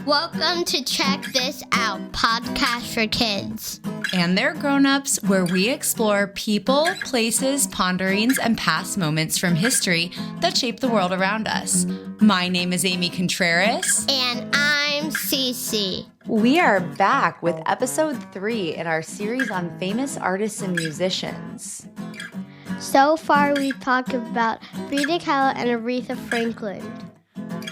Welcome to Check This Out, podcast for kids. And their grown-ups, where we explore people, places, ponderings, and past moments from history that shape the world around us. My name is Amy Contreras. And I'm Cece. We are back with episode 3 in our series on famous artists and musicians. So far, we've talked about Frida Kahlo and Aretha Franklin.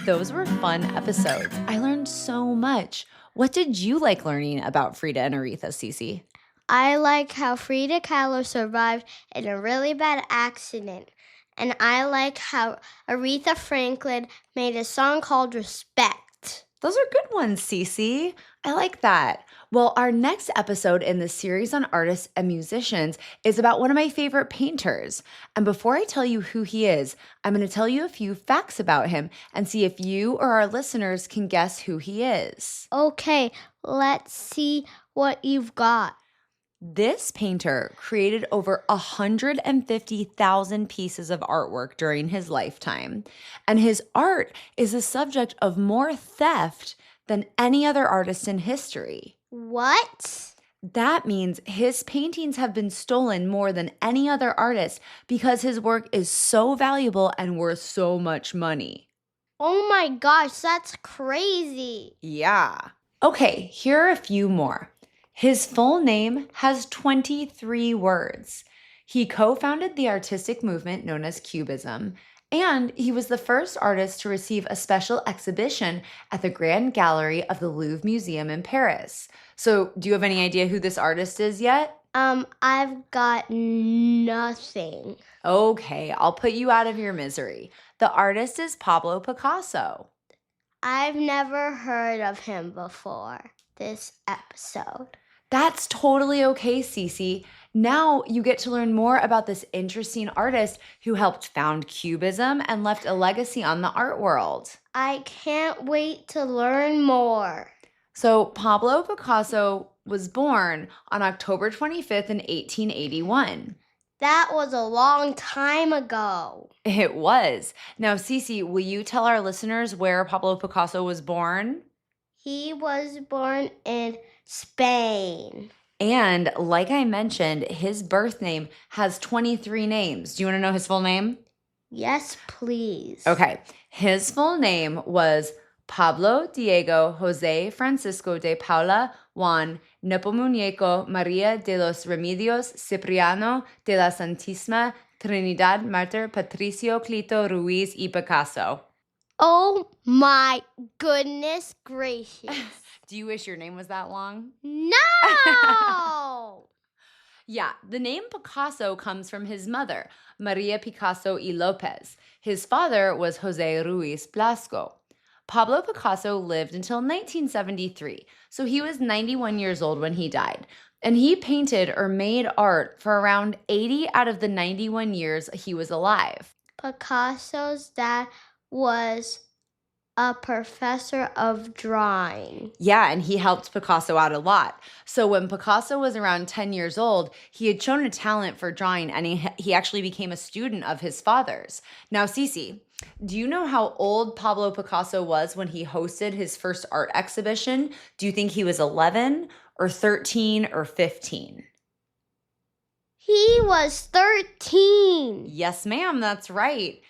Those were fun episodes. I learned so much. What did you like learning about Frida and Aretha, Cece? I like how Frida Kahlo survived in a really bad accident. And I like how Aretha Franklin made a song called Respect. Those are good ones, Cece. I like that. Well, our next episode in the series on artists and musicians is about one of my favorite painters. And before I tell you who he is, I'm going to tell you a few facts about him and see if you or our listeners can guess who he is. Okay, let's see what you've got. This painter created over 150,000 pieces of artwork during his lifetime, and his art is the subject of more theft than any other artist in history. What? That means his paintings have been stolen more than any other artist because his work is so valuable and worth so much money. Oh my gosh, that's crazy. Yeah. Okay, here are a few more. His full name has 23 words. He co-founded the artistic movement known as Cubism, and he was the first artist to receive a special exhibition at the Grand Gallery of the Louvre Museum in Paris. So, do you have any idea who this artist is yet? I've got nothing. Okay, I'll put you out of your misery. The artist is Pablo Picasso. I've never heard of him before this episode. That's totally okay, Cece. Now you get to learn more about this interesting artist who helped found Cubism and left a legacy on the art world. I can't wait to learn more. So Pablo Picasso was born on October 25th in 1881. That was a long time ago. It was. Now, Cece, will you tell our listeners where Pablo Picasso was born? He was born in Spain. And like I mentioned, his birth name has 23 names. Do you want to know his full name? Yes, please. Okay. His full name was Pablo Diego Jose Francisco de Paula Juan Nepomuceno Maria de los Remedios Cipriano de la Santísima Trinidad Mater Patricio Clito Ruiz y Picasso. Oh my goodness gracious. Do you wish your name was that long? No! Yeah, the name Picasso comes from his mother, Maria Picasso y Lopez. His father was Jose Ruiz Blasco. Pablo Picasso lived until 1973, so he was 91 years old when he died. And he painted or made art for around 80 out of the 91 years he was alive. Picasso's dad was a professor of drawing. Yeah, and he helped Picasso out a lot. So when Picasso was around 10 years old, he had shown a talent for drawing, and he actually became a student of his father's. Now, Cece, do you know how old Pablo Picasso was when he hosted his first art exhibition? Do you think he was 11 or 13 or 15? He was 13. Yes, ma'am, that's right.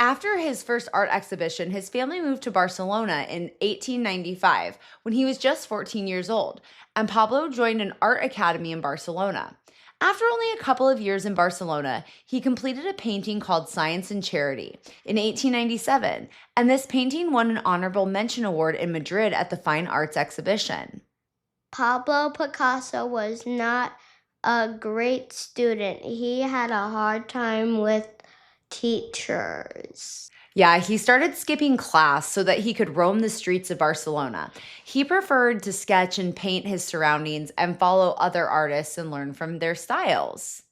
After his first art exhibition, his family moved to Barcelona in 1895 when he was just 14 years old, and Pablo joined an art academy in Barcelona. After only a couple of years in Barcelona, he completed a painting called Science and Charity in 1897, and this painting won an honorable mention award in Madrid at the Fine Arts Exhibition. Pablo Picasso was not a great student. He had a hard time with teachers. Yeah, he started skipping class so that he could roam the streets of Barcelona. He preferred to sketch and paint his surroundings and follow other artists and learn from their styles.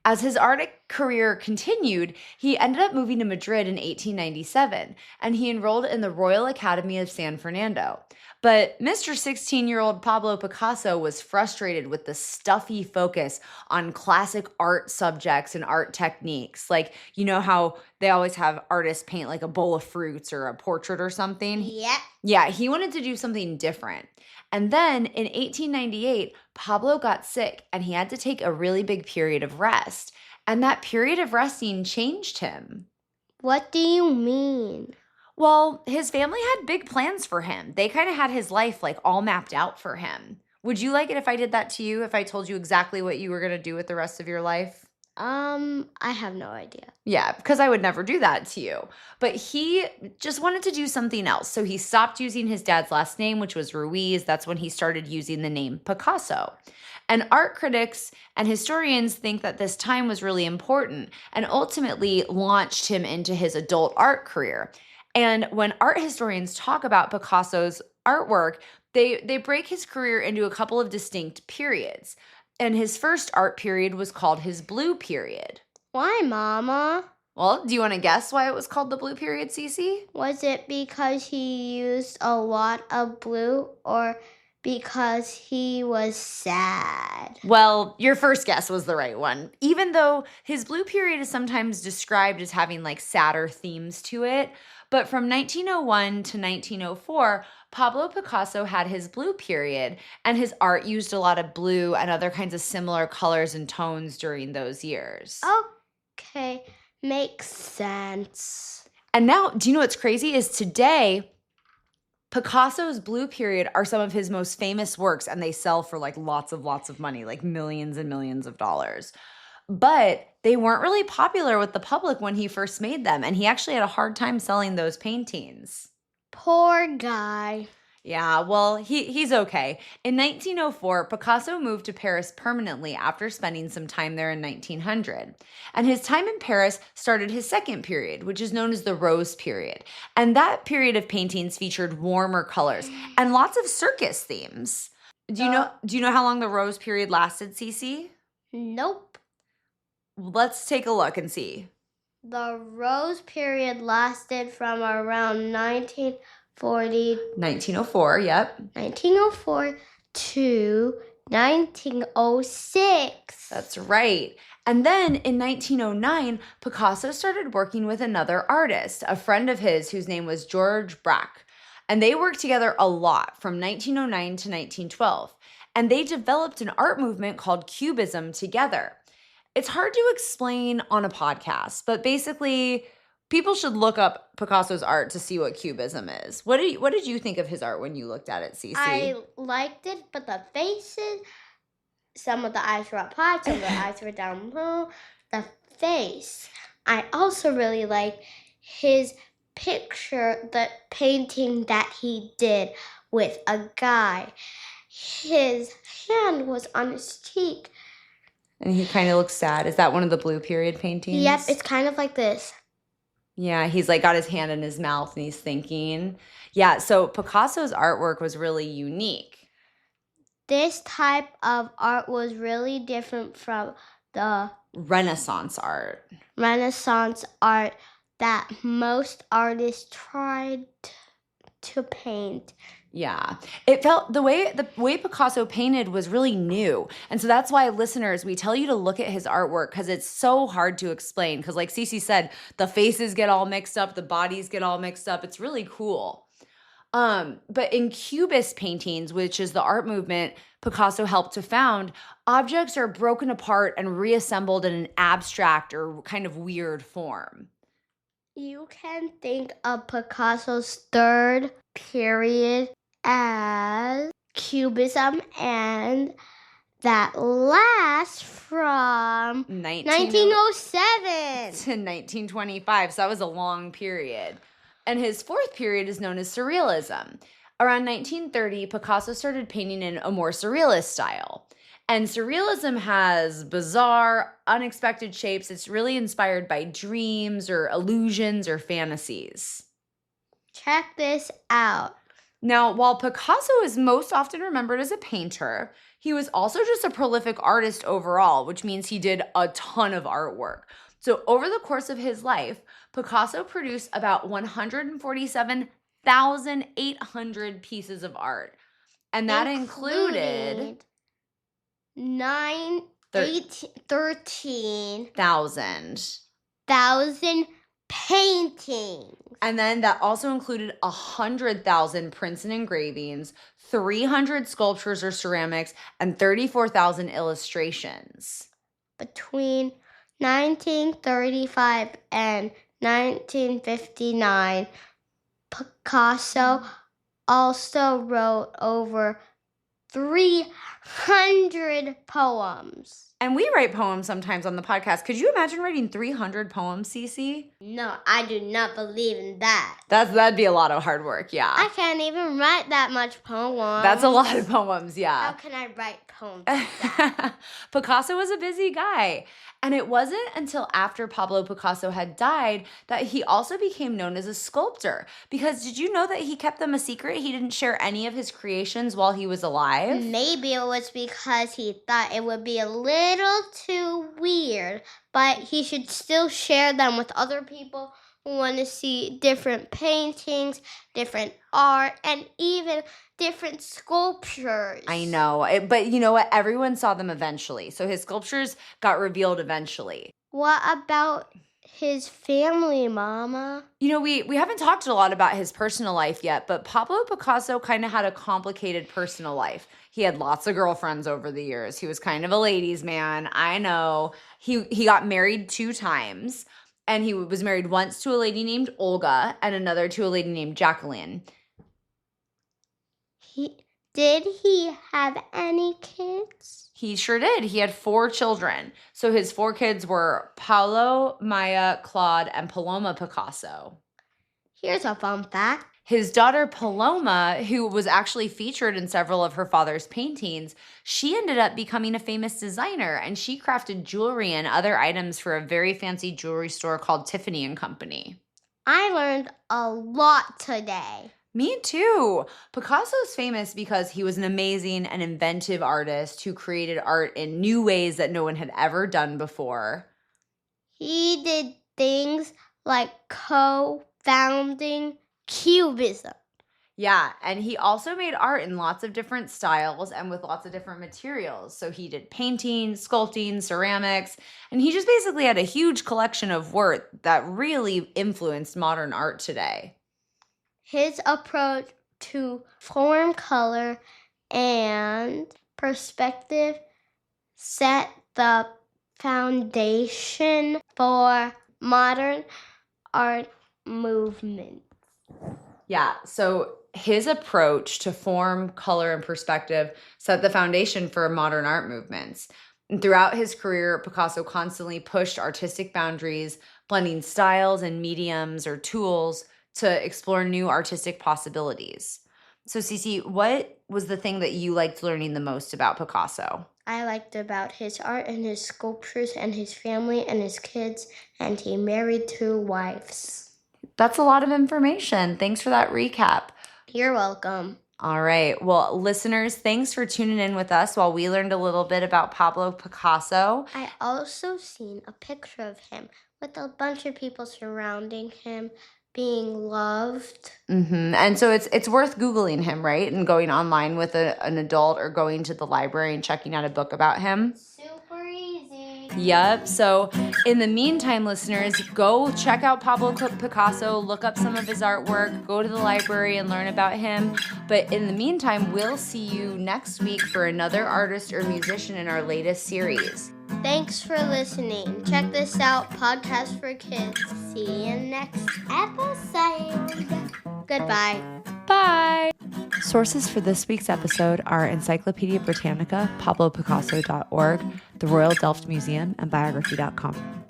As his art career continued, he ended up moving to Madrid in 1897, and he enrolled in the Royal Academy of San Fernando. But Mr. 16-year-old Pablo Picasso was frustrated with the stuffy focus on classic art subjects and art techniques. Like, you know how they always have artists paint like a bowl of fruits or a portrait or something? Yep. Yeah, he wanted to do something different. And then in 1898, Pablo got sick and he had to take a really big period of rest. And that period of resting changed him. What do you mean? Well, his family had big plans for him. They kind of had his life like all mapped out for him. Would you like it if I did that to you? If I told you exactly what you were going to do with the rest of your life? I have no idea. Yeah, because I would never do that to you. But he just wanted to do something else. So he stopped using his dad's last name, which was Ruiz. That's when he started using the name Picasso. And art critics and historians think that this time was really important and ultimately launched him into his adult art career. And when art historians talk about Picasso's artwork, they break his career into a couple of distinct periods. And his first art period was called his Blue Period. Why, Mama? Well, do you want to guess why it was called the Blue Period, Cece? Was it because he used a lot of blue or because he was sad? Well, your first guess was the right one. Even though his Blue Period is sometimes described as having like sadder themes to it, but from 1901 to 1904, Pablo Picasso had his Blue Period, and his art used a lot of blue and other kinds of similar colors and tones during those years. Okay, makes sense. And now, do you know what's crazy is today, Picasso's Blue Period are some of his most famous works, and they sell for like lots of money, like millions and millions of dollars. But they weren't really popular with the public when he first made them, and he actually had a hard time selling those paintings. Poor guy. Yeah, well, he's okay. In 1904, Picasso moved to Paris permanently after spending some time there in 1900. And his time in Paris started his second period, which is known as the Rose Period. And that period of paintings featured warmer colors and lots of circus themes. Do you know how long the Rose Period lasted, Cece? Nope. Let's take a look and see. The Rose Period lasted from around 1904, yep. 1904 to 1906. That's right. And then in 1909, Picasso started working with another artist, a friend of his whose name was Georges Braque. And they worked together a lot from 1909 to 1912. And they developed an art movement called Cubism together. It's hard to explain on a podcast, but basically, people should look up Picasso's art to see what Cubism is. What did you think of his art when you looked at it, Cece? I liked it, but the faces, some of the eyes were up high, some of the eyes were down low. The face. I also really like his picture, the painting that he did with a guy. His hand was on his cheek. And he kind of looks sad. Is that one of the Blue Period paintings? Yep, it's kind of like this. Yeah, he's like got his hand in his mouth and he's thinking. Yeah, so Picasso's artwork was really unique. This type of art was really different from the Renaissance art that most artists tried to paint. Yeah. It felt the way Picasso painted was really new. And so that's why, listeners, we tell you to look at his artwork because it's so hard to explain. Because like Cece said, the faces get all mixed up, the bodies get all mixed up. It's really cool. But in Cubist paintings, which is the art movement Picasso helped to found, objects are broken apart and reassembled in an abstract or kind of weird form. You can think of Picasso's third period as Cubism, and that lasts from 1907 to 1925. So that was a long period. And his fourth period is known as Surrealism. Around 1930, Picasso started painting in a more surrealist style. And Surrealism has bizarre, unexpected shapes. It's really inspired by dreams or illusions or fantasies. Check this out. Now, while Picasso is most often remembered as a painter, he was also just a prolific artist overall, which means he did a ton of artwork. So over the course of his life, Picasso produced about 147,800 pieces of art. And that included 13,000 paintings. And then that also included 100,000 prints and engravings, 300 sculptures or ceramics, and 34,000 illustrations. Between 1935 and 1959, Picasso also wrote over 300 poems. And we write poems sometimes on the podcast. Could you imagine writing 300 poems, Cece? No, I do not believe in that. That'd be a lot of hard work, yeah. I can't even write that much poems. That's a lot of poems, yeah. How can I write poems like that? Picasso was a busy guy. And it wasn't until after Pablo Picasso had died that he also became known as a sculptor. Because did you know that he kept them a secret? He didn't share any of his creations while he was alive. Maybe it was because he thought it would be a little too weird, but he should still share them with other people who want to see different paintings, different art, and even different sculptures. I know, but you know what? Everyone saw them eventually. So his sculptures got revealed eventually. What about his family, Mama? You know, we haven't talked a lot about his personal life yet, but Pablo Picasso kind of had a complicated personal life. He had lots of girlfriends over the years. He was kind of a ladies' man. I know. He got married 2 times. And he was married once to a lady named Olga and another to a lady named Jacqueline. Did he have any kids? He sure did. He had 4 children. So his 4 kids were Paulo, Maya, Claude, and Paloma Picasso. Here's a fun fact. His daughter Paloma, who was actually featured in several of her father's paintings, she ended up becoming a famous designer, and she crafted jewelry and other items for a very fancy jewelry store called Tiffany & Company. I learned a lot today. Me too. Picasso's famous because he was an amazing and inventive artist who created art in new ways that no one had ever done before. He did things like co-founding Cubism. Yeah, and he also made art in lots of different styles and with lots of different materials. So he did painting, sculpting, ceramics, and he just basically had a huge collection of work that really influenced modern art today. His approach to form, color, and perspective set the foundation for modern art movement. Yeah, so his approach to form, color, and perspective set the foundation for modern art movements. And throughout his career, Picasso constantly pushed artistic boundaries, blending styles and mediums or tools to explore new artistic possibilities. So, Cece, what was the thing that you liked learning the most about Picasso? I liked about his art and his sculptures and his family and his kids, and he married 2 wives. That's a lot of information. Thanks for that recap. You're welcome. All right. Well, listeners, thanks for tuning in with us while we learned a little bit about Pablo Picasso. I also seen a picture of him with a bunch of people surrounding him, being loved. And so it's worth Googling him, right? And going online with an adult or going to the library and checking out a book about him. Super easy. Yep. So in the meantime, listeners, go check out Pablo Picasso, look up some of his artwork, go to the library and learn about him. But in the meantime, we'll see you next week for another artist or musician in our latest series. Thanks for listening. Check this out, Podcast for Kids. See you next episode. Goodbye. Bye. Sources for this week's episode are Encyclopedia Britannica, PabloPicasso.org, the Royal Delft Museum, and Biography.com.